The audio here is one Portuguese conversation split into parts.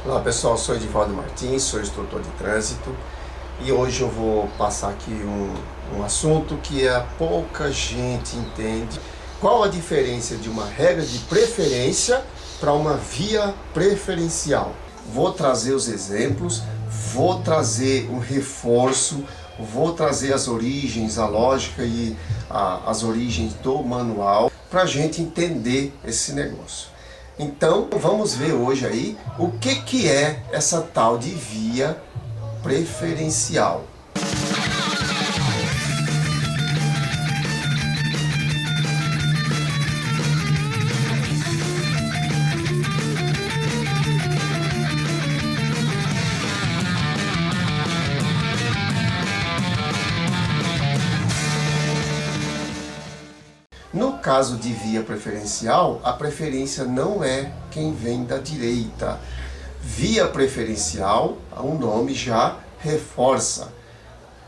Olá pessoal, sou Edivaldo Martins, sou instrutor de trânsito e hoje eu vou passar aqui um assunto que pouca gente entende. Qual a diferença de uma regra de preferência para uma via preferencial? Vou trazer os exemplos, vou trazer um reforço, vou trazer as origens, a lógica e as origens do manual para a gente entender esse negócio. Então, vamos ver hoje aí o que é essa tal de via preferencial. No caso de via preferencial, a preferência não é quem vem da direita. Via preferencial, o nome já reforça.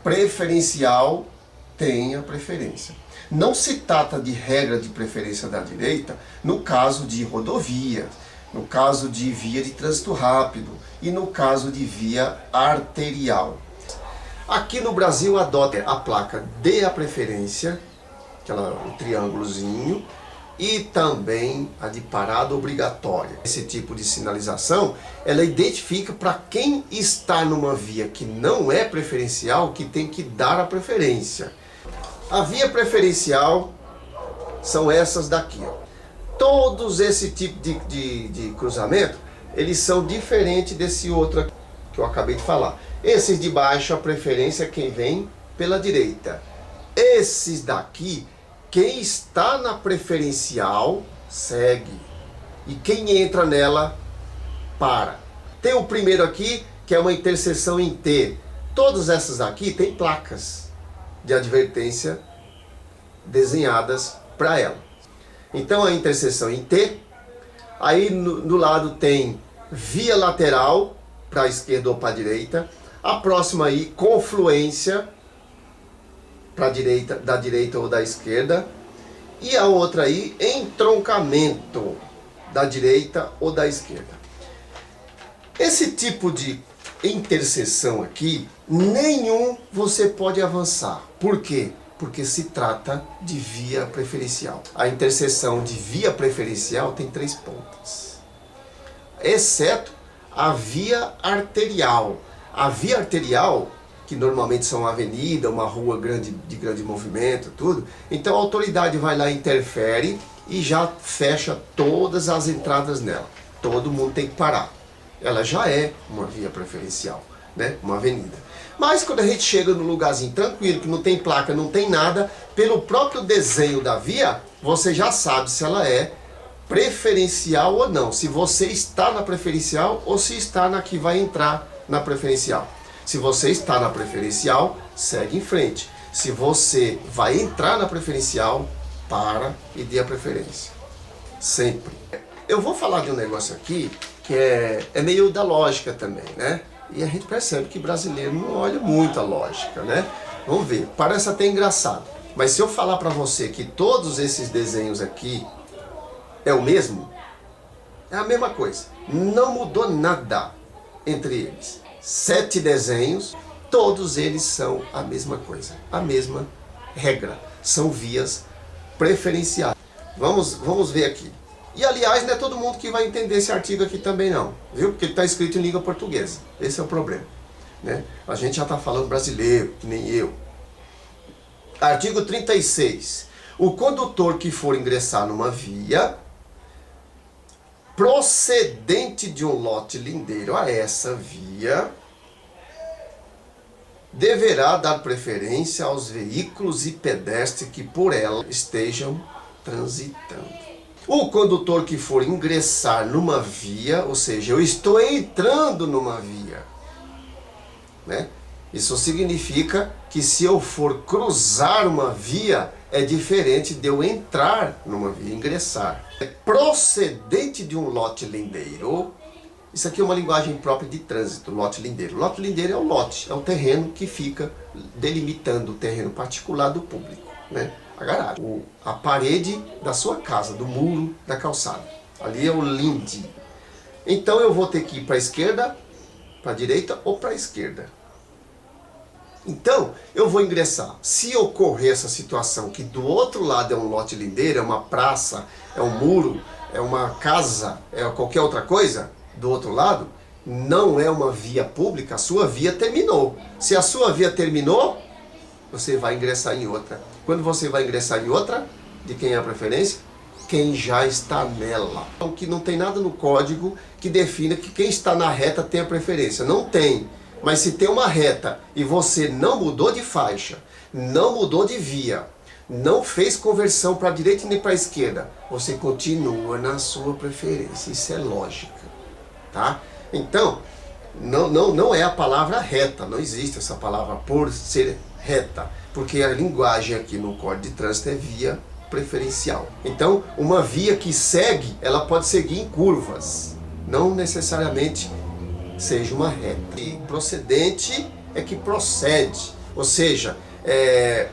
Preferencial tem a preferência. Não se trata de regra de preferência da direita no caso de rodovia, no caso de via de trânsito rápido e no caso de via arterial. Aqui no Brasil adota a placa dê a preferência, o triângulozinho, e também a de parada obrigatória. Esse tipo de sinalização, ela identifica para quem está numa via que não é preferencial, que tem que dar a preferência. A via preferencial são essas daqui, ó. Todos esse tipo de cruzamento, eles são diferentes desse outro aqui, que eu acabei de falar. Esses de baixo, a preferência é quem vem pela direita. Esses daqui, quem está na preferencial, segue. E quem entra nela, para. Tem o primeiro aqui, que é uma interseção em T. Todas essas aqui têm placas de advertência desenhadas para ela. Então a interseção em T, aí no lado tem via lateral, para a esquerda ou para a direita. A próxima aí, confluência, para direita, da direita ou da esquerda, e a outra aí, entroncamento, da direita ou da esquerda. Esse tipo de interseção aqui, nenhum você pode avançar. Por quê? Porque se trata de via preferencial. A interseção de via preferencial tem 3 pontas, exceto a via arterial. A via arterial, que normalmente são uma avenida, uma rua de grande movimento, tudo. Então a autoridade vai lá, interfere e já fecha todas as entradas nela. Todo mundo tem que parar. Ela já é uma via preferencial, né? Uma avenida. Mas quando a gente chega no lugarzinho tranquilo, que não tem placa, não tem nada, pelo próprio desenho da via, você já sabe se ela é preferencial ou não. Se você está na preferencial ou se está na que vai entrar na preferencial. Se você está na preferencial, segue em frente. Se você vai entrar na preferencial, para e dê a preferência. Sempre. Eu vou falar de um negócio aqui que é meio da lógica também, né? E a gente percebe que brasileiro não olha muito a lógica, né? Vamos ver, parece até engraçado. Mas se eu falar para você que todos esses desenhos aqui é o mesmo, é a mesma coisa. Não mudou nada entre eles. 7 desenhos, todos eles são a mesma coisa, a mesma regra. São vias preferenciais. Vamos ver aqui. E aliás, não é todo mundo que vai entender esse artigo aqui também não, viu? Porque ele está escrito em língua portuguesa. Esse é o problema, né? A gente já está falando brasileiro, que nem eu. Artigo 36. O condutor que for ingressar numa via procedente de um lote lindeiro a essa via, deverá dar preferência aos veículos e pedestres que por ela estejam transitando. O condutor que for ingressar numa via, ou seja, eu estou entrando numa via, né? Isso significa que se eu for cruzar uma via, é diferente de eu entrar numa via, ingressar. É procedente de um lote lindeiro. Isso aqui é uma linguagem própria de trânsito, lote lindeiro. Lote lindeiro é o lote, é o terreno que fica delimitando o terreno particular do público, né? A garagem, a parede da sua casa, do muro da calçada. Ali é o linde. Então eu vou ter que ir para a esquerda, para a direita ou para a esquerda. Então eu vou ingressar. Se ocorrer essa situação que do outro lado é um lote lindeiro, é uma praça, é um muro, é uma casa, é qualquer outra coisa, do outro lado, não é uma via pública, a sua via terminou. Se a sua via terminou, você vai ingressar em outra. Quando você vai ingressar em outra, de quem é a preferência? Quem já está nela. Então, que não tem nada no código que defina que quem está na reta tem a preferência. Não tem. Mas se tem uma reta e você não mudou de faixa, não mudou de via, não fez conversão para a direita nem para a esquerda, você continua na sua preferência. Isso é lógica, tá? Então, não é a palavra reta, não existe essa palavra por ser reta, porque a linguagem aqui no Código de Trânsito é via preferencial. Então, uma via que segue, ela pode seguir em curvas, não necessariamente seja uma reta. E procedente é que procede, ou seja,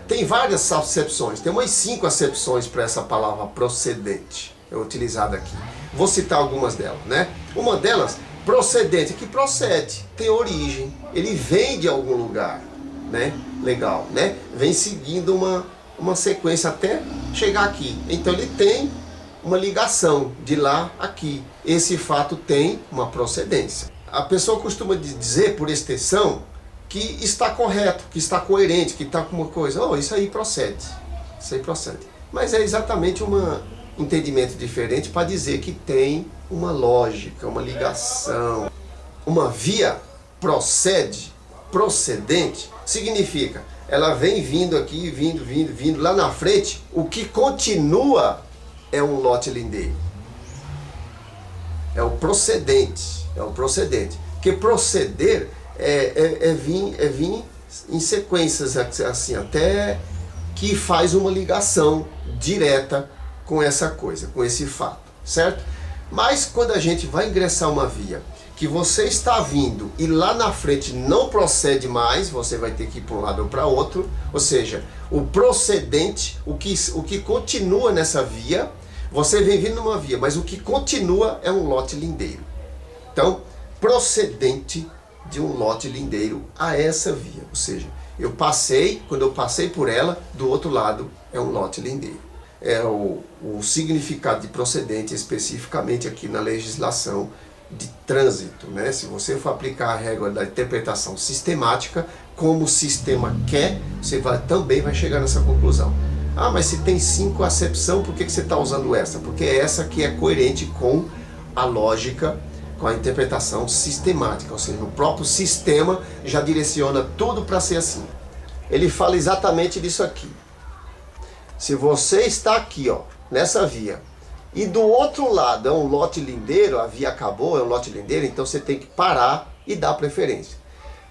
tem várias acepções, tem umas 5 acepções para essa palavra procedente, é utilizada aqui. Vou citar algumas delas, né? Uma delas, procedente, que procede, tem origem, ele vem de algum lugar, né? Legal, né? Vem seguindo uma sequência até chegar aqui. Então ele tem uma ligação de lá a aqui. Esse fato tem uma procedência. A pessoa costuma dizer, por extensão, que está correto, que está coerente, que está com uma coisa. Oh, isso aí procede. Isso aí procede. Mas é exatamente um entendimento diferente para dizer que tem uma lógica, uma ligação. Uma via procede, procedente, significa, ela vem vindo aqui, vindo, lá na frente, o que continua é um lote lindeiro. É o procedente. Porque proceder é vir em sequências assim, até que faz uma ligação direta com essa coisa, com esse fato, certo? Mas quando a gente vai ingressar uma via que você está vindo e lá na frente não procede mais, você vai ter que ir para um lado ou para outro, ou seja, o procedente, o que continua nessa via, você vem vindo numa via, mas o que continua é um lote lindeiro. Então, procedente de um lote lindeiro a essa via, ou seja, quando eu passei por ela, do outro lado é um lote lindeiro. É o significado de procedente especificamente aqui na legislação de trânsito, né? Se você for aplicar a regra da interpretação sistemática, como o sistema quer, você também vai chegar nessa conclusão. Ah, mas se tem 5 acepção, por que você está usando essa? Porque é essa que é coerente com a lógica, com a interpretação sistemática, ou seja, o próprio sistema já direciona tudo para ser assim. Ele fala exatamente disso aqui. Se você está aqui, ó, nessa via, e do outro lado é um lote lindeiro, a via acabou, é um lote lindeiro, então você tem que parar e dar preferência.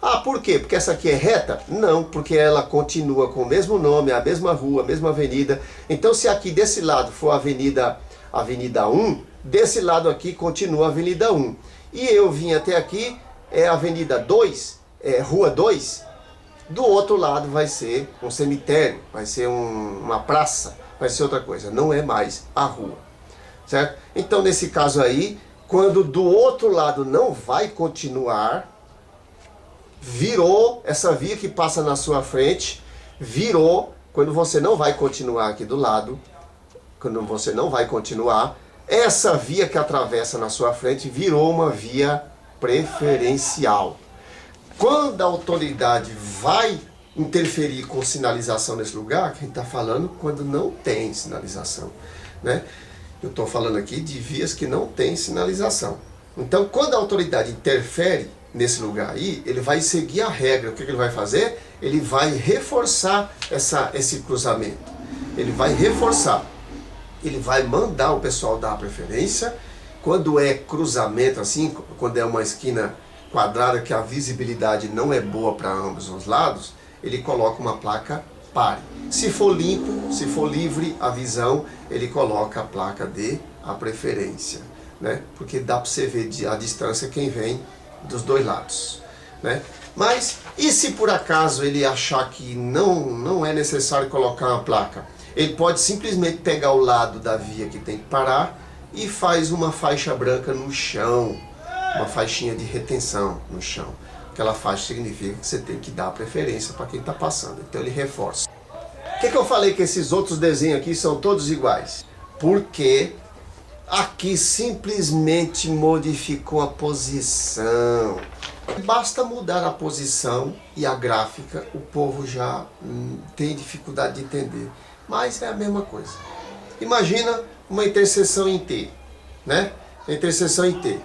Ah, por quê? Porque essa aqui é reta? Não, porque ela continua com o mesmo nome, a mesma rua, a mesma avenida. Então se aqui desse lado for a Avenida 1, desse lado aqui continua a Avenida 1. E eu vim até aqui, é Avenida 2, Rua 2. Do outro lado vai ser um cemitério, vai ser uma praça, vai ser outra coisa. Não é mais a rua, certo? Então nesse caso aí, quando do outro lado não vai continuar, virou essa via que passa na sua frente, virou, quando você não vai continuar aqui do lado, quando você não vai continuar, essa via que atravessa na sua frente virou uma via preferencial. Quando a autoridade vai interferir com sinalização nesse lugar, que a gente está falando quando não tem sinalização, né? Eu estou falando aqui de vias que não tem sinalização. Então, quando a autoridade interfere nesse lugar aí, ele vai seguir a regra. O que ele vai fazer? Ele vai reforçar esse cruzamento. Ele vai reforçar. Ele vai mandar o pessoal dar a preferência. Quando é cruzamento assim, quando é uma esquina quadrada que a visibilidade não é boa para ambos os lados, ele coloca uma placa pare. Se for limpo, se for livre a visão, ele coloca a placa de a preferência, né? Porque dá para você ver a distância quem vem dos dois lados, né? Mas e se por acaso ele achar que não é necessário colocar uma placa? Ele pode simplesmente pegar o lado da via que tem que parar e faz uma faixa branca no chão, uma faixinha de retenção no chão. Aquela faixa significa que você tem que dar preferência para quem está passando. Então ele reforça. Por que eu falei que esses outros desenhos aqui são todos iguais? Porque aqui simplesmente modificou a posição. Basta mudar a posição e a gráfica, o povo já tem dificuldade de entender. Mas é a mesma coisa. Imagina uma interseção em T, né? Interseção em T.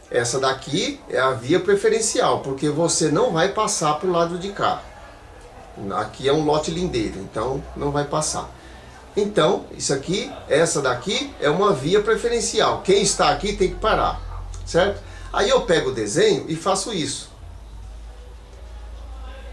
Essa daqui é a via preferencial, porque você não vai passar para o lado de cá. Aqui é um lote lindeiro, então não vai passar. Então, isso aqui, essa daqui é uma via preferencial. Quem está aqui tem que parar, certo? Aí eu pego o desenho e faço isso.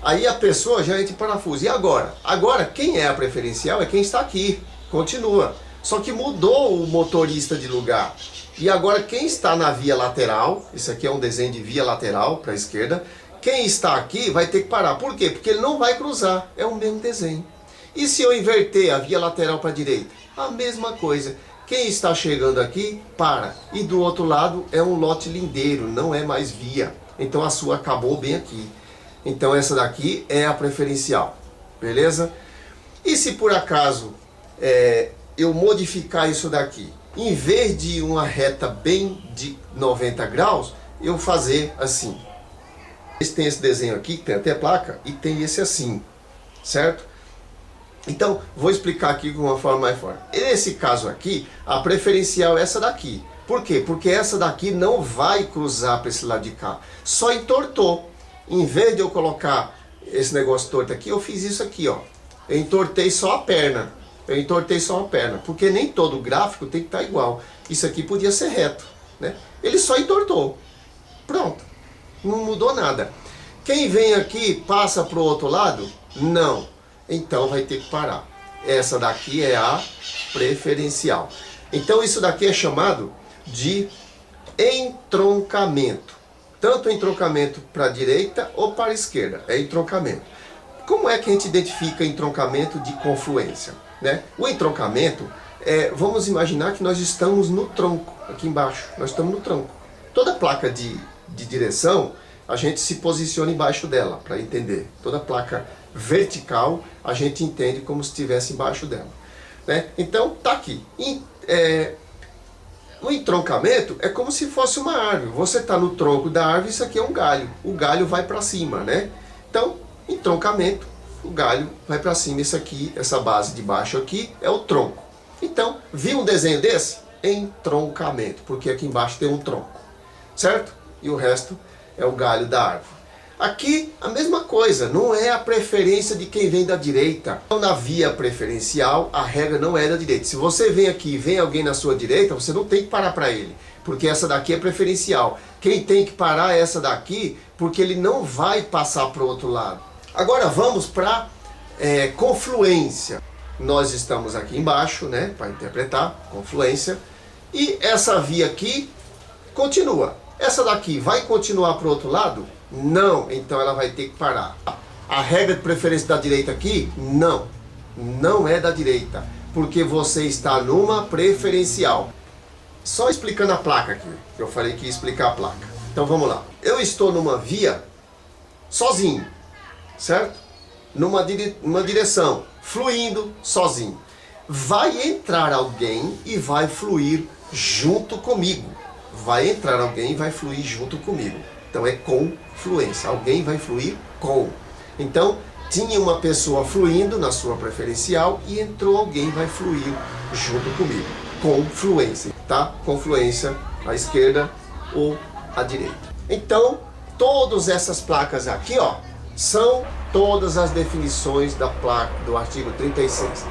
Aí a pessoa já entra em parafuso. E agora? Agora, quem é a preferencial é quem está aqui. Continua. Só que mudou o motorista de lugar. E agora quem está na via lateral, isso aqui é um desenho de via lateral para a esquerda, quem está aqui vai ter que parar. Por quê? Porque ele não vai cruzar. É o mesmo desenho. E se eu inverter a via lateral para a direita? A mesma coisa. Quem está chegando aqui, para. E do outro lado é um lote lindeiro, não é mais via. Então a sua acabou bem aqui. Então essa daqui é a preferencial. Beleza? E se por acaso eu modificar isso daqui? Em vez de uma reta bem de 90 graus, eu fazer assim. Tem esse desenho aqui, que tem até placa, e tem esse assim. Certo? Então, vou explicar aqui de uma forma mais forte. Nesse caso aqui, a preferencial é essa daqui. Por quê? Porque essa daqui não vai cruzar para esse lado de cá. Só entortou. Em vez de eu colocar esse negócio torto aqui, eu fiz isso aqui, ó. Eu entortei só a perna. Eu entortei só a perna. Porque nem todo gráfico tem que estar igual. Isso aqui podia ser reto, né? Ele só entortou. Pronto. Não mudou nada. Quem vem aqui passa para o outro lado? Não. Então vai ter que parar. Essa daqui é a preferencial. Então isso daqui é chamado de entroncamento. Tanto entroncamento para a direita ou para a esquerda. É entroncamento. Como é que a gente identifica entroncamento de confluência, né? O entroncamento, vamos imaginar que nós estamos no tronco, aqui embaixo. Nós estamos no tronco. Toda placa de direção, a gente se posiciona embaixo dela, para entender. Toda placa vertical, a gente entende como se estivesse embaixo dela, né? Então, tá aqui. O entroncamento é como se fosse uma árvore. Você está no tronco da árvore, isso aqui é um galho. O galho vai para cima, né? Então, entroncamento, o galho vai para cima. Isso aqui, essa base de baixo aqui, é o tronco. Então, viu um desenho desse? Entroncamento, porque aqui embaixo tem um tronco, certo? E o resto é o galho da árvore. Aqui a mesma coisa, não é a preferência de quem vem da direita. Então, na via preferencial, a regra não é da direita. Se você vem aqui e vem alguém na sua direita, você não tem que parar para ele, porque essa daqui é preferencial. Quem tem que parar é essa daqui, porque ele não vai passar para o outro lado. Agora vamos para confluência. Nós estamos aqui embaixo, né, para interpretar, confluência. E essa via aqui continua. Essa daqui vai continuar para o outro lado? Não, então ela vai ter que parar. A regra de preferência da direita aqui? Não, não é da direita, porque você está numa preferencial. Só explicando a placa aqui, que eu falei que ia explicar a placa. Então vamos lá. Eu estou numa via sozinho, certo? Numa direção, fluindo sozinho. Vai entrar alguém e vai fluir junto comigo. Vai entrar alguém e vai fluir junto comigo. Então é confluência. Alguém vai fluir com. Então, tinha uma pessoa fluindo na sua preferencial e entrou alguém e vai fluir junto comigo. Confluência, tá? Confluência à esquerda ou à direita. Então, todas essas placas aqui, ó, são todas as definições da placa do artigo 36.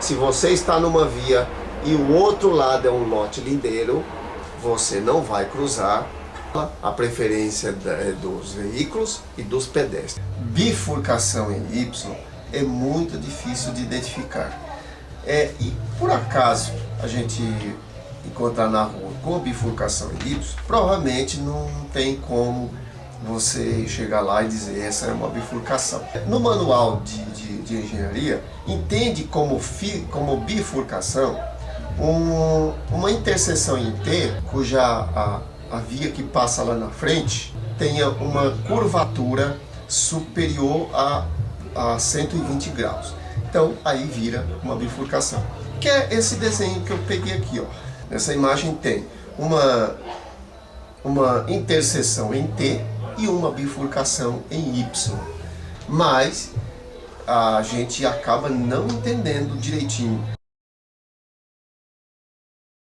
Se você está numa via e o outro lado é um lote lindeiro, você não vai cruzar a preferência dos veículos e dos pedestres. Bifurcação em Y é muito difícil de identificar. E por acaso a gente encontrar na rua com bifurcação em Y, provavelmente não tem como você chegar lá e dizer essa é uma bifurcação. No manual de engenharia, entende como bifurcação uma interseção em T, cuja a via que passa lá na frente tenha uma curvatura superior a 120 graus. Então aí vira uma bifurcação. Que é esse desenho que eu peguei aqui, ó. Nessa imagem tem uma interseção em T e uma bifurcação em Y. Mas a gente acaba não entendendo direitinho